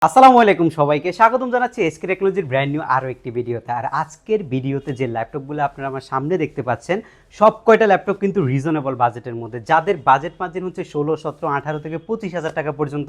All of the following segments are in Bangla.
আসসালামু আলাইকুম সবাইকে স্বাগতম জানাচ্ছি এসকে টেকনোলজির ব্র্যান্ড নিউ আরও একটি ভিডিওতে। আর আজকের ভিডিওতে যে ল্যাপটপগুলো আপনারা আমার সামনে দেখতে পাচ্ছেন সব কয়টা ল্যাপটপ কিন্তু রিজনেবল বাজেটের মধ্যে, যাদের বাজেট মার্জিন হচ্ছে 16, 17, 18 থেকে 25,000 টাকা পর্যন্ত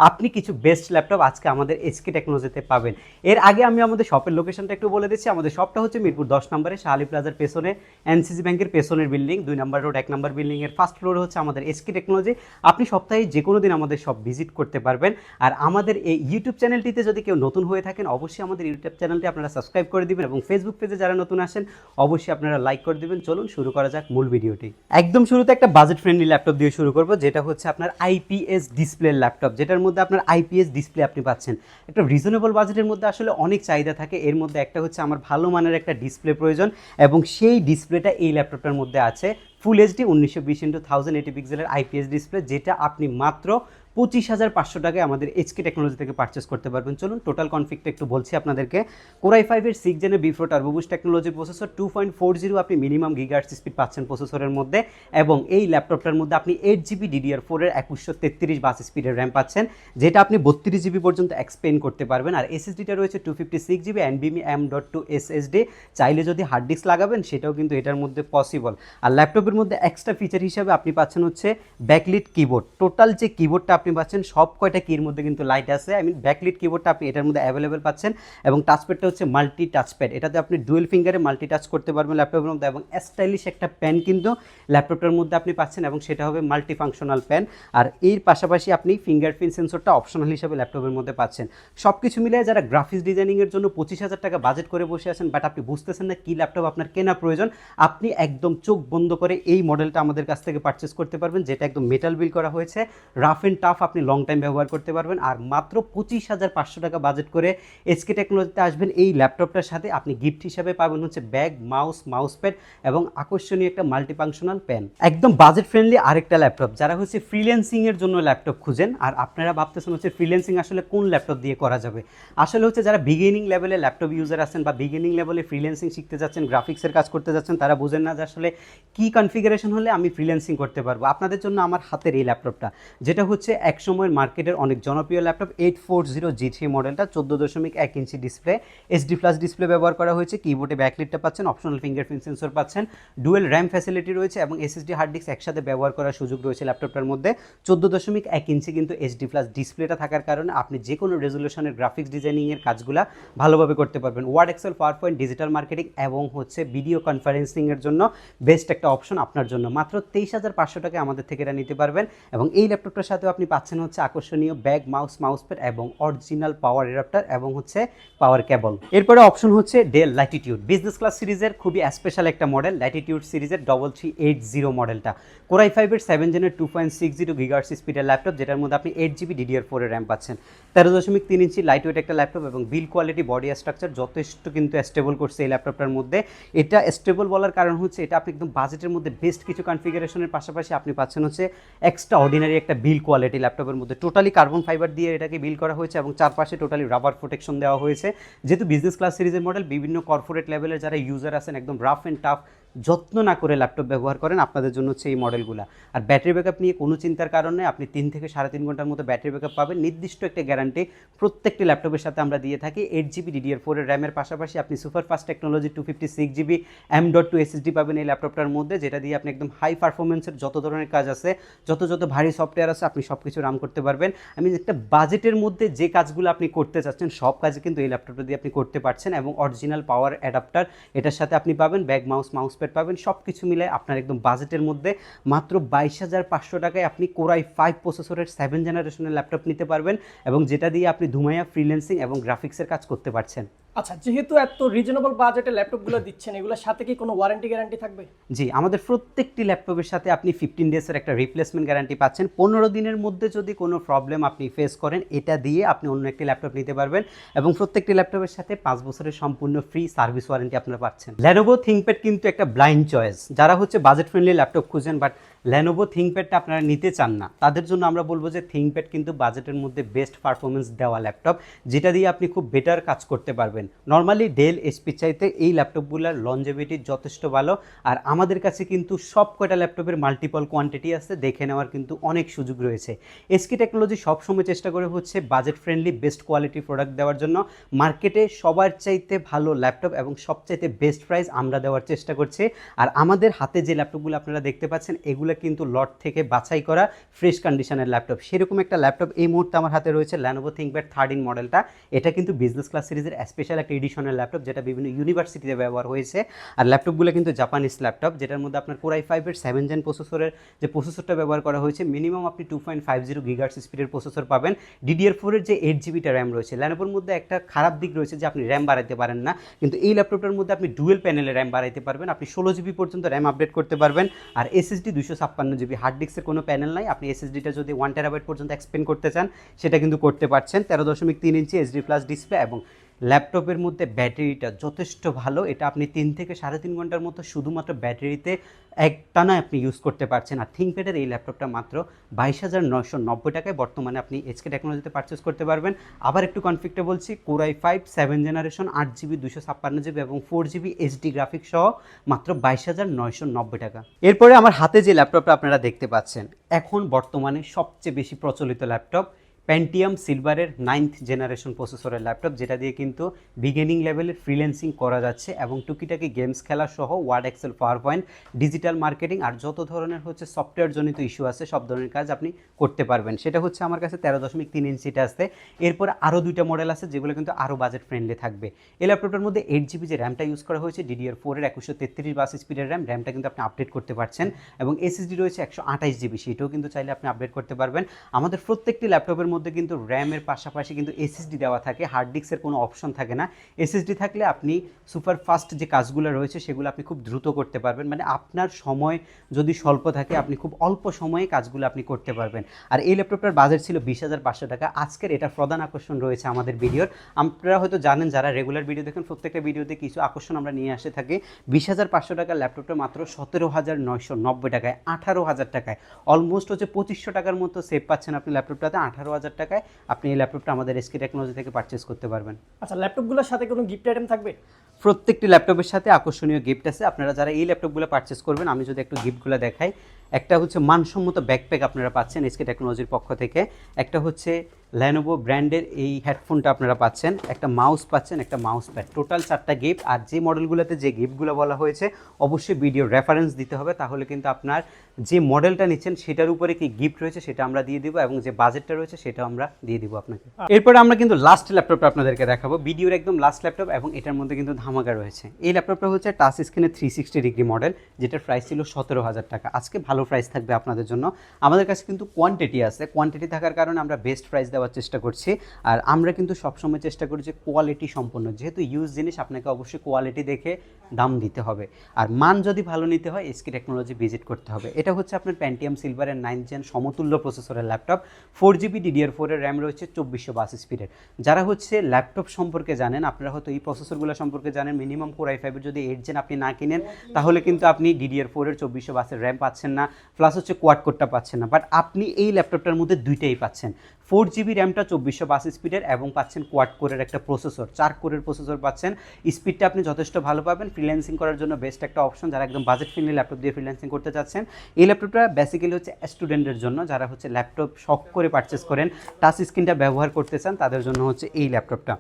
আপনি কিছু বেস্ট ল্যাপটপ আজকে আমাদের এসকে টেকনোলজিতে পাবেন। এর আগে আমি আমাদের শপের লোকেশনটা একটু বলে দিচ্ছি। আমাদের শপটা হচ্ছে মিরপুর 10 নম্বরে শাহালি প্লাজার পেছনে এনসিসি ব্যাংকের পেছনের বিল্ডিং, 2 নম্বর রোড 1 নম্বর বিল্ডিংয়ের ফার্স্ট ফ্লোরে হচ্ছে আমাদের এসকে টেকনোলজি। আপনি সপ্তাহে যে কোনো দিন আমাদের শপ ভিজিট করতে পারবেন। আর আমাদের এই ইউটিউব চ্যানেলটিতে যদি কেউ নতুন হয়ে থাকেন অবশ্যই আমাদের ইউটিউব চ্যানেলটি আপনারা সাবস্ক্রাইব করে দিবেন এবং ফেসবুক পেজে যারা নতুন আসেন অবশ্যই আপনারা লাইক করে দিবেন। চলুন শুরু করা যাক মূল ভিডিওটি। একদম শুরুতে একটা বাজেট ফ্রেন্ডলি ল্যাপটপ দিয়ে শুরু করব, যেটা হচ্ছে আপনার আইপিএস ডিসপ্লে ল্যাপটপ, যেটার মধ্যে আপনার আইপিএস ডিসপ্লে আপনি পাচ্ছেন। একটা রিজনেবল বাজেটের মধ্যে আসলে অনেক চাহিদা থাকে, এর মধ্যে একটা হচ্ছে আমার ভালো মানের একটা ডিসপ্লে প্রয়োজন এবং সেই ডিসপ্লেটা এই ল্যাপটপটার মধ্যে আছে। ফুল এইচডি 1920x1080 পিক্সেলের আইপিএস ডিসপ্লে, যেটা আপনি মাত্র 25,500 টাকায় আমাদের এইচকে টেকনোলজি থেকে পারচেস করতে পারবেন। চলুন টোটাল কনফিগটা একটু বলছি আপনাদেরকে। কোর i5-এর 6 জেনের B4 turbo boost technology processor, 2.40 আপনি মিনিমাম গিগাহার্টজ স্পিড পাচ্ছেন প্রসেসরের মধ্যে এবং এই ল্যাপটপটার মধ্যে আপনি 8GB DDR4-এর 2133 বাস স্পিডের র্যাম পাচ্ছেন, যেটা আপনি 32GB পর্যন্ত এক্সপেন্ড করতে পারবেন। আর এসএসডিটা রয়েছে 256GB NVMe M.2 SSD। চাইলে যদি হার্ড ডিস্ক লাগাবেন সেটাও কিন্তু এটার মধ্যে পসিবল। আর ল্যাপটপের মধ্যে এক্সট্রা ফিচার হিসাবে আপনি পাচ্ছেন হচ্ছে ব্যাকলিট কিবোর্ড। টোটাল যে কিবোর্ডটা আপনি পাচ্ছেন সব কয়টা কির মধ্যে কিন্তু লাইট আছে। ব্যাকলিট কিবোর্ডটা আপনি এটার মধ্যে অ্যাভেলেবেল পাচ্ছেন এবং টাচপ্যাডটা হচ্ছে মাল্টি টাচপ্যাড, এটাতে আপনি ডুয়েল ফিঙ্গারে মাল্টি টাচ করতে পারবেন ল্যাপটপের মধ্যে এবং স্টাইলিশ একটা প্যান কিন্তু ল্যাপটপটার মধ্যে আপনি পাচ্ছেন এবং সেটা হবে মাল্টি ফাংশনাল প্যান। আর এর পাশাপাশি আপনি ফিঙ্গারপ্রিন্ট সেন্সরটা অপশনাল হিসেবে ল্যাপটপের মধ্যে পাচ্ছেন। সব কিছু মিলিয়ে যারা গ্রাফিক্স ডিজাইনিংয়ের জন্য 25,000 টাকা বাজেট করে বসে আছেন বাট আপনি বুঝতেছেন না কী ল্যাপটপ আপনার কেনা প্রয়োজন, আপনি একদম চোখ বন্ধ করে এই মডেলটা আমাদের কাছ থেকে পারচেস করতে পারবেন, যেটা একদম মেটাল বিল করা হয়েছে, রাফ অ্যান্ড টাফ, আপনি লং টাইম ব্যবহার করতে পারবেন। আর মাত্র 25,500 টাকা বাজেট করে এসকে টেকনোলজিতে আসবেন। এই ল্যাপটপটার সাথে আপনি গিফট হিসাবে পাবেন হচ্ছে ব্যাগ, মাউস প্যাড এবং আকর্ষণীয় একটা মাল্টিফাংশনাল প্যান। একদম বাজেট ফ্রেন্ডলি আরেকটা ল্যাপটপ, যারা হচ্ছে ফ্রিল্যান্সিংয়ের জন্য ল্যাপটপ খুঁজেন আর আপনারা ভাবতেছেন হচ্ছে ফ্রিল্যান্সিং আসলে কোন ল্যাপটপ দিয়ে করা যাবে। আসলে হচ্ছে যারা বিগিনিং লেভেলে ল্যাপটপ ইউজার আছেন বা বিগিনিং লেভেলে ফ্রিল্যান্সিং শিখতে যাচ্ছেন, গ্রাফিক্সের কাজ করতে যাচ্ছেন, তারা বুঝেন না যে আসলে কী কনফিগারেশন হলে আমি ফ্রিল্যান্সিং করতে পারবো। আপনাদের জন্য আমার হাতের এই ল্যাপটপটা, যেটা হচ্ছে এক সময়ের মার্কেটের অনেক জনপ্রিয় ল্যাপটপ 840G3 মডেলটা, 14.1 inch display, SD plus display ব্যবহার করা হয়েছে। কিবোর্ডে ব্যাকলিটটা পাচ্ছেন, অপশনাল ফিঙ্গারপ্রিন্ট সেন্সর পাচ্ছেন, ডুয়েল র্যাম ফ্যাসিলিটি রয়েছে এবং SSD হার্ড ডিস্ক একসাথে ব্যবহার করার সুযোগ রয়েছে ল্যাপটপটার মধ্যে। 14.1 ইঞ্চি কিন্তু SD প্লাস ডিসপ্লেটা থাকার কারণে আপনি যে কোনো রেজলিউশনের গ্রাফিক্স ডিজাইনিংয়ের কাজগুলো ভালোভাবে করতে পারবেন। Word, Excel, PowerPoint, digital marketing এবং হচ্ছে ভিডিও কনফারেন্সিংয়ের জন্য বেস্ট একটা অপশন আপনার জন্য। মাত্র 23,500 টাকায় আমাদের থেকে এটা নিতে পারবেন এবং এই ল্যাপটপটার সাথেও আপনি পাচ্ছেন হচ্ছে আকর্ষণীয় ব্যাগ, মাউসপ্যাড এবং অরিজিনাল পাওয়ার অ্যাডাপ্টার এবং হচ্ছে পাওয়ার কেবল। এরপরে অপশন হচ্ছে ডেল ল্যাটিটিউড বিজনেস ক্লাস সিরিজের খুবই স্পেশাল একটা মডেল, ল্যাটিটিউড সিরিজের 3380 মডেলটা, কোর i5-এর 7 জেনের 2.60 গিগাহার্টজ স্পিডের ল্যাপটপ, যেটার মধ্যে আপনি 8GB DDR4-এর র্যাম পাচ্ছেন। 13.3 ইঞ্চি লাইট ওয়েট একটা ল্যাপটপ এবং বিল কোয়ালিটি, বডি স্ট্রাকচার যথেষ্ট কিন্তু স্টেবল করছে এই ল্যাপটপটার মধ্যে। এটা স্টেবল বলার কারণ হচ্ছে এটা আপনি একদম বাজেটের মধ্যে বেস্ট কিছু কনফিগারেশনের পাশাপাশি আপনি পাচ্ছেন হচ্ছে এক্সট্রা অর্ডিনারি একটা বিল কোয়ালিটি ল্যাপটপের মধ্যে। টোটালি কার্বন ফাইবার দিয়ে এটাকে বিল করা হয়েছে এবং চারপাশে টোটালি রাবার প্রোটেকশন দেওয়া হয়েছে। যেহেতু বিজনেস ক্লাস সিরিজের মডেল, বিভিন্ন কর্পোরেট লেভেলের যারা ইউজার আছেন একদম রাফ অ্যান্ড টাফ যত্ন না করে ল্যাপটপ ব্যবহার করেন, আপনাদের জন্য হচ্ছে এই মডেলগুলো। আর ব্যাটারি ব্যাকআপ নিয়ে কোনো চিন্তার কারণ নেই, আপনি 3 থেকে 3.5 ঘন্টার মতো ব্যাটারি ব্যাকআপ পাবেন। নির্দিষ্ট একটা গ্যারান্টি প্রত্যেকটি ল্যাপটপের সাথে আমরা দিয়ে থাকি। 8GB DDR4-এর র্যামের পাশাপাশি আপনি super fast technology 256GB M.2 SSD পাবেন এই ল্যাপটপটার মধ্যে, যেটা দিয়ে আপনি একদম হাই পারফরমেন্সের যত ধরনের কাজ আছে, যত ভারী সফটওয়্যার আছে আপনি সব কিছু রান করতে পারবেন। একটা বাজেটের মধ্যে যে কাজগুলো আপনি করতে চাচ্ছেন সব কাজে কিন্তু এই ল্যাপটপটা দিয়ে আপনি করতে পারছেন এবং অরিজিনাল পাওয়ার অ্যাডাপ্টার এটার সাথে আপনি পাবেন, ব্যাগ, মাউসপ্যাড পাবেন। সব কিছু মিলে আপনার একদম বাজেটের মধ্যে মাত্র 22,500 টাকায় আপনি কোর i5 প্রসেসরের 7 জেনারেশনের ল্যাপটপ নিতে পারবেন এবং যেটা দিয়ে আপনি ধুমাইয়া ফ্রিল্যান্সিং এবং গ্রাফিক্সের কাজ করতে পারছেন। আচ্ছা, যেহেতু এত রিজনেবল বাজেটে ল্যাপটপগুলো দিচ্ছেন, এগুলোর সাথে কি কোনো ওয়ারেন্টি গ্যারান্টি থাকবে? জি, আমাদের প্রত্যেকটি ল্যাপটপের সাথে আপনি 15 ডেজের একটা রিপ্লেসমেন্ট গ্যারান্টি পাচ্ছেন। 15 দিনের মধ্যে যদি কোনো প্রবলেম আপনি ফেস করেন এটা দিয়ে আপনি অন্য একটি ল্যাপটপ নিতে পারবেন এবং প্রত্যেকটি ল্যাপটপের সাথে 5 বছরের সম্পূর্ণ ফ্রি সার্ভিস ওয়ারেন্টি আপনারা পাচ্ছেন। Lenovo ThinkPad কিন্তু একটা ব্লাইন্ড চয়েস, যারা হচ্ছে বাজেট ফ্রেন্ডলি ল্যাপটপ খুঁজেন বাট Lenovo ThinkPadটা আপনারা নিতে চান না, তাদের জন্য আমরা বলবো যে ThinkPad কিন্তু বাজেটের মধ্যে বেস্ট পারফরমেন্স দেওয়া ল্যাপটপ, যেটা দিয়ে আপনি খুব বেটার কাজ করতে পারবেন। নর্মালি ডেল এইচপি চাইতে এই ল্যাপটপগুলোর লনজেভিটি যথেষ্ট ভালো, আর আমাদের কাছে কিন্তু সব কয়টা ল্যাপটপের মাল্টিপল কোয়ান্টিটি আছে, দেখে নেওয়ার কিন্তু অনেক সুযোগ রয়েছে। এসকে টেকনোলজি সবসময় চেষ্টা করে হচ্ছে budget friendly best quality product দেওয়ার জন্য। মার্কেটে সবার চাইতে ভালো ল্যাপটপ এবং সবচাইতে বেস্ট প্রাইস আমরা দেওয়ার চেষ্টা করছি। আর আমাদের হাতে যে ল্যাপটপগুলো আপনারা দেখতে পাচ্ছেন এগুলো কিন্তু লট থেকে বাছাই করা ফ্রেশ কন্ডিশনের ল্যাপটপ। সেরকম একটা ল্যাপটপ এই মুহূর্তে আমার হাতে রয়েছে, Lenovo ThinkPad 13 মডেলটা। এটা কিন্তু বিজনেস ক্লাস সিরিজের স্পেশাল একটা এডিশনের ল্যাপটপ, যেটা বিভিন্ন ইউনিভার্সিটিতে ব্যবহার হয়েছে। আর ল্যাপটপগুলো কিন্তু জাপানিজ ল্যাপটপ, যেটার মধ্যে আপনার Core i5-এর 7 জেন প্রসেসরের যে প্রসেসরটা ব্যবহার করা হয়েছে, মিনিমাম আপনি 2.50 গিগাহার্টজ স্পিডের প্রসেসর পাবেন। DDR4-এর যে 8 জিবিটা র্যাম রয়েছে। Lenovoর মধ্যে একটা খারাপ দিক রয়েছে যে আপনি র্যাম বাড়াইতে পারেন না, কিন্তু এই ল্যাপটপটার মধ্যে আপনি ডুয়েল প্যানেলে র্যাম বাড়াইতে পারবেন। আপনি 16 জিবি পর্যন্ত র্যাম আপডেট করতে পারবেন। আর এসএসডি 256 জিবি, হার্ড ডিস্কের কোনো প্যানেল নাই। আপনি এসএসডিটা যদি 1 টেরাবাইট পর্যন্ত এক্সপেন্ড করতে চান সেটা কিন্তু করতে পারছেন। 13.3 ইঞ্চি এইচডি প্লাস ডিসপ্লে, এবং ল্যাপটপের মধ্যে ব্যাটারিটা যথেষ্ট ভালো। এটা আপনি 3 থেকে 3.5 ঘন্টার মতো শুধুমাত্র ব্যাটারিতে একটানা আপনি ইউজ করতে পারছেন। আর থিঙ্কপ্যাডের এই ল্যাপটপটা মাত্র 22,990 টাকায় বর্তমানে আপনি এসকে টেকনোলজিতে পারচেস করতে পারবেন। আবার একটু কনফিগটা বলছি, Core i5 7 generation 8 GB 256 GB এবং 4 জিবি এইচডি গ্রাফিক্স সহ মাত্র 22,990 টাকা। এরপরে আমার হাতে যে ল্যাপটপটা আপনারা দেখতে পাচ্ছেন, এখন বর্তমানে সবচেয়ে বেশি প্রচলিত ল্যাপটপ, পেন্টিয়াম সিলভারের 9th জেনারেশন প্রসেসরের ল্যাপটপ, যেটা দিয়ে কিন্তু বিগিনিং লেভেলের ফ্রিল্যান্সিং করা যাচ্ছে এবং টুকিটাকি গেমস খেলা সহ Word, Excel, PowerPoint, digital marketing আর যত ধরনের হচ্ছে সফটওয়্যার জনিত ইস্যু আছে সব ধরনের কাজ আপনি করতে পারবেন। সেটা হচ্ছে আমার কাছে 13.3 ইঞ্চিটা আছে। এরপর আরও 2টা মডেল আছে যেগুলো কিন্তু আরও বাজেট ফ্রেন্ডলি থাকবে। এই ল্যাপটপটার মধ্যে 8 জিবি যে র্যামটা ইউজ করা হয়েছে, DDR4-এর 2133 বাস স্পিডের র্যামটা কিন্তু আপনি আপডেট করতে পারছেন, এবং এসএসডি রয়েছে 128 জিবি, সেটাও কিন্তু চাইলে আপনি আপডেট করতে পারবেন। আমাদের প্রত্যেকটি ল্যাপটপের মধ্যে কিন্তু র্যামের পাশাপাশি কিন্তু এসএসডি দেওয়া থাকে, হার্ড ডিস্কের কোনো অপশন থাকে না। এসএসডি থাকলে আপনি সুপার ফাস্ট যে কাজগুলো রয়েছে সেগুলো আপনি খুব দ্রুত করতে পারবেন, মানে আপনার সময় যদি স্বল্প থাকে আপনি খুব অল্প সময়ে কাজগুলো আপনি করতে পারবেন। আর এই ল্যাপটপটার বাজেট ছিল 20,500 টাকা। আজকের এটা প্রধান আকর্ষণ রয়েছে আমাদের ভিডিওর। আপনারা হয়তো জানেন, যারা রেগুলার ভিডিও দেখেন, প্রত্যেকটা ভিডিওতে কিছু আকর্ষণ আমরা নিয়ে আসে থাকি। 20,500 টাকার ল্যাপটপটা মাত্র 17,990 টাকায়, 18,000 টাকায়, অলমোস্ট হচ্ছে 2500 টাকার মতো সেভ পাচ্ছেন আপনি ল্যাপটপটাতে। 18,000 টাকায় আপনি এই ল্যাপটপটা আমাদের এসকে টেকনোলজি থেকে পারচেস করতে পারবেন। আচ্ছা, ল্যাপটপগুলোর সাথে কোনো গিফট আইটেম থাকবে? প্রত্যেকটি ল্যাপটপের সাথে আকর্ষণীয় গিফট আছে। আপনারা যারা এই ল্যাপটপগুলো পারচেস করবেন, আমি যদি একটু গিফটগুলো দেখাই, একটা হচ্ছে মানসম্মত ব্যাকপ্যাক আপনারা পাচ্ছেন এসকে টেকনোলজির পক্ষ থেকে, একটা হচ্ছে Lenovo ব্র্যান্ডের এই হেডফোনটা আপনারা পাচ্ছেন, একটা মাউস পাচ্ছেন, একটা মাউস প্যাড, টোটাল 4টা গিফট। আর যে মডেলগুলোতে যে গিফটগুলো বলা হয়েছে অবশ্যই ভিডিও রেফারেন্স দিতে হবে, তাহলে কিন্তু আপনার যে মডেলটা নিচ্ছেন সেটার উপরে কি গিফট রয়েছে সেটা আমরা দিয়ে দিব, এবং যে বাজেটটা রয়েছে সেটাও আমরা দিয়ে দিব আপনাকে। এরপরে আমরা কিন্তু লাস্ট ল্যাপটপটা আপনাদেরকে দেখাবো, ভিডিওর একদম লাস্ট ল্যাপটপ, এবং এটার মধ্যে কিন্তু ধামাকা রয়েছে। এই ল্যাপটপটা হচ্ছে টাচ স্ক্রিনের 360 ডিগ্রি মডেল, যেটার প্রাইস ছিল 17,000 টাকা। আজকে ভালো প্রাইস থাকবে আপনাদের জন্য। আমাদের কাছে কিন্তু কোয়ান্টিটি আছে, কোয়ান্টিটি থাকার কারণে আমরা বেস্ট প্রাইস দেওয়ার চেষ্টা করছি। আর আমরা কিন্তু সবসময় চেষ্টা করি যে কোয়ালিটি সম্পন্ন, যেহেতু ইউজ জিনিস আপনাকে অবশ্যই কোয়ালিটি দেখে দাম দিতে হবে, আর মান যদি ভালো নিতে হয় এসকে টেকনোলজি ভিজিট করতে হবে। এটা হচ্ছে আপনার পেন্টিয়াম সিলভারের 9 জেন সমতুল্য প্রসেসরের ল্যাপটপ, 4 জিবি DDR4-এর র্যাম রয়েছে, 2400 বাস স্পিডের। যারা হচ্ছে ল্যাপটপ সম্পর্কে জানেন, আপনারা হয়তো এই প্রসেসরগুলো সম্পর্কে জানেন, মিনিমাম Core i5-এর যদি 8 জেন আপনি না কিনেন তাহলে কিন্তু আপনি DDR4-এর 2400 বাসের র্যাম পাচ্ছেন না, প্লাস হচ্ছে কোয়াড কোডটা পাচ্ছেন না। বাট আপনি এই ল্যাপটপটার মধ্যে দুইটাই পাচ্ছেন, 4 জিবি র্যামটা 2400 বাস স্পিডের, এবং পাচ্ছেন কোয়াড কোরের একটা প্রসেসর, 4 কোরের প্রসেসর পাচ্ছেন। স্পিডটা আপনি যথেষ্ট ভালো পাবেন, ফ্রিল্যান্সিং করার জন্য বেস্ট একটা অপশন যারা একদম বাজেট ফ্রেন্ডলি ল্যাপটপ দিয়ে ফ্রিল্যান্সিং করতে চাচ্ছেন। এই ল্যাপটপটা বেসিক্যালি হচ্ছে স্টুডেন্টের জন্য, যারা হচ্ছে ল্যাপটপ শখ করে পারচেস করেন, টাচ স্ক্রিনটা ব্যবহার করতে চান, তাদের জন্য হচ্ছে এই ল্যাপটপটা।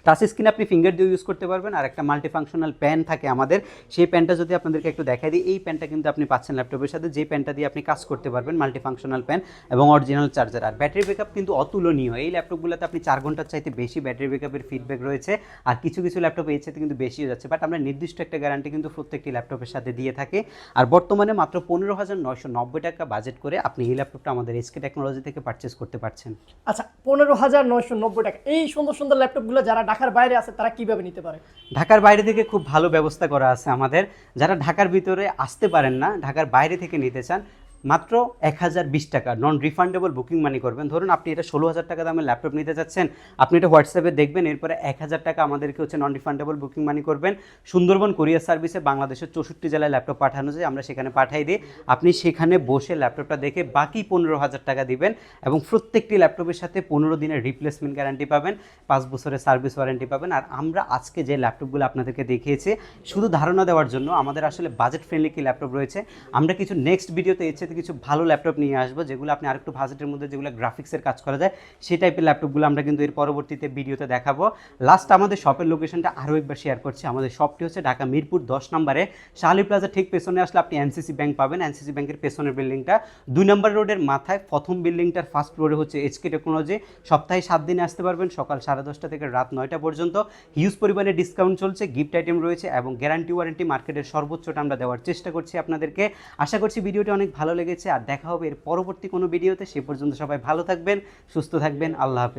টাচ স্ক্রিন আপনি ফিঙ্গার দিয়ে ইউজ করতে পারবেন, আর একটা মাল্টিফাংশনাল প্যান থাকে আমাদের, সেই প্যানটা যদি আপনাদেরকে একটু দেখাই দিই, এই প্যানটা কিন্তু আপনি পাচ্ছেন ল্যাপটপের সাথে, যে প্যানটা দিয়ে আপনি কাজ করতে পারবেন, মাল্টিফাংশনাল প্যান এবং অরিজিনাল চার্জার। আর ব্যাটারি ব্যাকআপ কিন্তু অতুলনীয়, এই ল্যাপটপগুলোতে আপনি 4 ঘন্টার চাইতে বেশি ব্যাটারি ব্যাকআপের ফিডব্যাক রয়েছে, আর কিছু কিছু ল্যাপটপে এর সাথে কিন্তু বেশিও যাচ্ছে, বাট আমরা নির্দিষ্ট একটা গ্যারান্টি কিন্তু প্রত্যেকটি ল্যাপটপের সাথে দিয়ে থাকি। আর বর্তমানে মাত্র 15,990 টাকা বাজেট করে আপনি এই ল্যাপটপটা আমাদের এসকে টেকনোলজি থেকে পারচেস করতে পারছেন। আচ্ছা, 15,990 টাকা, এই সুন্দর সুন্দর ল্যাপটপগুলো যারা ঢাকার বাইরে আছে তারা কিভাবে নিতে পারে? ঢাকার বাইরে থেকে খুব ভালো ব্যবস্থা করা আছে আমাদের। যারা ঢাকার ভিতরে আসতে পারেন না, ঢাকার বাইরে থেকে নিতে চান, মাত্র 1020 টাকা নন রিফান্ডেবল বুকিং মানি করবেন। ধরুন আপনি এটা 16,000 টাকা দামের ল্যাপটপ নিতে যাচ্ছেন, আপনি এটা হোয়াটসঅ্যাপে দেখবেন, এরপরে 1000 টাকা আমাদেরকে হচ্ছে নন রিফান্ডেবল বুকিং মানি করবেন। সুন্দরবন কোরিয়ার সার্ভিসে বাংলাদেশের 64 জেলায় ল্যাপটপ পাঠানো যায়, আমরা সেখানে পাঠাই দিই। আপনি সেখানে বসে ল্যাপটপটা দেখে বাকি 15,000 টাকা দিবেন এবং প্রত্যেকটি ল্যাপটপের সাথে 15 দিনের রিপ্লেসমেন্ট গ্যারান্টি পাবেন, 5 বছরের সার্ভিস ওয়ারেন্টি পাবেন। আর আমরা আজকে যে ল্যাপটপগুলো আপনাদেরকে দেখিয়েছি শুধু ধারণা দেওয়ার জন্য, আমাদের আসলে বাজেট ফ্রেন্ডলি কি ল্যাপটপ রয়েছে। আমরা কিছু নেক্সট ভিডিওতে এর সাথে কিছু ভালো ল্যাপটপ নিয়ে আসবো, যেগুলো আপনি আরেকটু বাজেটের মধ্যে, যেগুলো গ্রাফিক্সের কাজ করা যায়, সেই টাইপের ল্যাপটপগুলো আমরা কিন্তু এর পরবর্তীতে ভিডিওতে দেখাবো। লাস্ট আমাদের শপের লোকেশনটা আরও একবার শেয়ার করছি। আমাদের শপটি হচ্ছে ঢাকা মিরপুর 10 নম্বরে শাহালি প্লাজা ঠিক পেছনে আসলে আপনি এনসিসি ব্যাংক পাবেন। এনসিসি ব্যাংকের পেছনের বিল্ডিংটা 2 নম্বর রোডের মাথায়, প্রথম বিল্ডিংটার ফার্স্ট ফ্লোরে হচ্ছে এইচকে টেকনোলজি। সপ্তাহে 7 দিনে আসতে পারবেন, সকাল 10:30 থেকে রাত 9টা পর্যন্ত। হিউজ পরিমাণে ডিসকাউন্ট চলছে, গিফট আইটেম রয়েছে এবং গ্যারান্টি ওয়ারেন্টি মার্কেটের সর্বোচ্চটা আমরা দেওয়ার চেষ্টা করছি আপনাদেরকে। আশা করছি ভিডিওটি অনেক ভালো লেগেছে, আর দেখা হবে এর পরবর্তী কোনো ভিডিওতে। সে পর্যন্ত সবাই ভালো থাকবেন, সুস্থ থাকবেন, আল্লাহ হাফেজ।